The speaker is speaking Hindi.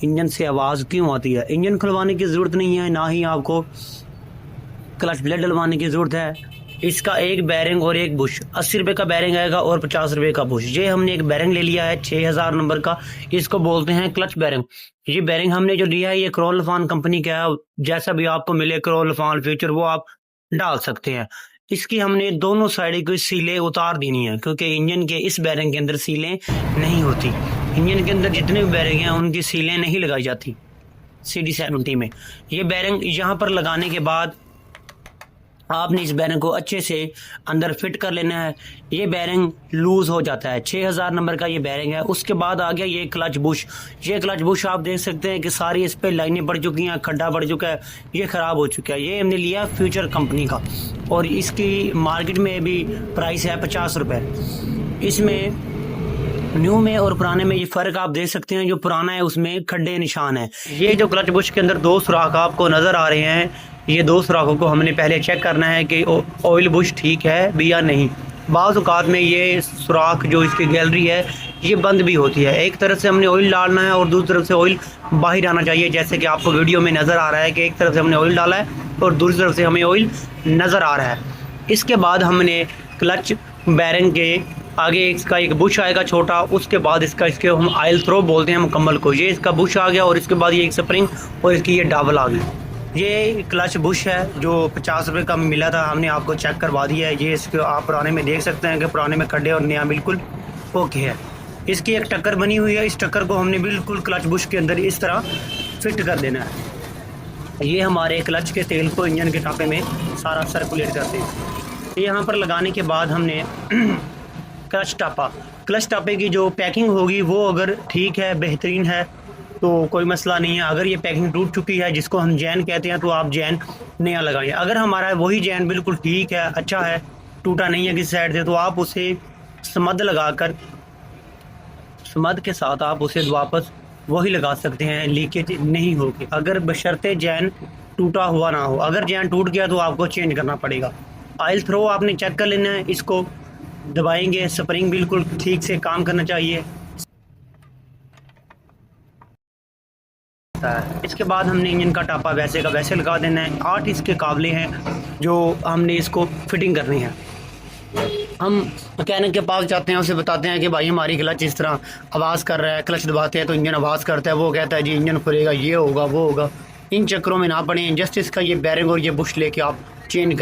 इंजन से आवाज़ क्यों आती है। इंजन खुलवाने की ज़रूरत नहीं है, ना ही आपको क्लच प्लेट डलवाने की ज़रूरत है। इसका एक बैरिंग और एक बुश 80 रुपये का बैरिंग आएगा और 50 रुपये का बुश। ये हमने एक बैरिंग ले लिया है 6000 नंबर का, इसको बोलते हैं क्लच बैरिंग। ये बैरिंग हमने जो लिया है ये क्रोलफान कंपनी का है, जैसा भी आपको मिले क्रोलफान फ्यूचर वो आप डाल सकते हैं। इसकी हमने दोनों साइड की सीलें उतार देनी है, क्योंकि इंजन के इस बैरिंग के अंदर सीलें नहीं होती। इंजन के अंदर जितने भी बैरिंग हैं उनकी सीलें नहीं लगाई जाती CD70 में। ये बैरिंग यहाँ पर लगाने के बाद आपने इस बैरिंग को अच्छे से अंदर फिट कर लेना है। ये बैरिंग लूज हो जाता है, 6000 नंबर का ये बैरिंग है। उसके बाद आ गया ये क्लच बुश। ये क्लच बुश आप देख सकते हैं कि सारी इस पे लाइनें पड़ चुकी हैं, खड्डा पड़ चुका है, ये ख़राब हो चुका है। ये हमने लिया फ्यूचर कंपनी का और इसकी मार्केट में भी प्राइस है 50 रुपये। इसमें न्यू में और पुराने में ये फ़र्क आप देख सकते हैं, जो पुराना है उसमें खड्डे निशान है। ये जो क्लच बुश के अंदर दो सुराख आपको नज़र आ रहे हैं, ये दो सुराखों को हमने पहले चेक करना है कि ऑयल बुश ठीक है भी या नहीं। बाज़ औक़ात में ये सुराख जो इसकी गैलरी है ये बंद भी होती है। एक तरफ से हमने ऑयल डालना है और दूसरी तरफ से ऑयल बाहर आना चाहिए, जैसे कि आपको वीडियो में नज़र आ रहा है कि एक तरफ से हमने ऑयल डाला है और दूसरी तरफ से हमें ऑयल नज़र आ रहा है। इसके बाद हमने क्लच बैरिंग के आगे इसका एक बुश आएगा छोटा, उसके बाद इसके हम ऑयल थ्रो बोलते हैं मुकम्मल को। ये इसका बुश आ गया और इसके बाद ये एक स्प्रिंग और इसकी ये डाबल आ गई। ये क्लच बुश है जो 50 रुपये का मिला था, हमने आपको चेक करवा दिया है। ये इसके आप पुराने में देख सकते हैं कि पुराने में खड्डे और नया बिल्कुल ओके है। इसकी एक टक्कर बनी हुई है, इस टक्कर को हमने बिल्कुल क्लच बुश के अंदर इस तरह फिट कर देना है। ये हमारे क्लच के तेल को इंजन के टापे में सारा सर्कुलेट करते हैं। यहाँ पर लगाने के बाद हमने क्लच टापे की जो पैकिंग होगी वो अगर ठीक है, बेहतरीन है तो कोई मसला नहीं है। अगर ये पैकिंग टूट चुकी है, जिसको हम जैन कहते हैं, तो आप जैन नया लगाइए। अगर हमारा वही जैन बिल्कुल ठीक है, अच्छा है, टूटा नहीं है किसी साइड से, तो आप उसे समद लगाकर समद के साथ आप उसे वापस वही लगा सकते हैं, लीकेज नहीं होगी। अगर बशर्ते जैन टूटा हुआ ना हो, अगर जैन टूट गया तो आपको चेंज करना पड़ेगा। ऑयल थ्रो आपने चेक कर लेना है, इसको दबाएंगे, स्प्रिंग बिल्कुल ठीक से काम करना चाहिए। इसके बाद हमने इंजन का टापा वैसे का वैसे लगा देना है। 8 इसके काबले हैं जो हमने इसको फिटिंग करनी है। हम मैकेनिक के पास जाते हैं, उसे बताते हैं कि भाई हमारी क्लच इस तरह आवाज़ कर रहा है, क्लच दबाते हैं तो इंजन आवाज़ करता है। वो कहता है जी इंजन खुलेगा, ये होगा वो होगा। इन चक्करों में ना पड़े, जस्ट इसका ये बैरिंग और ये बुश लेके आप चेंज कर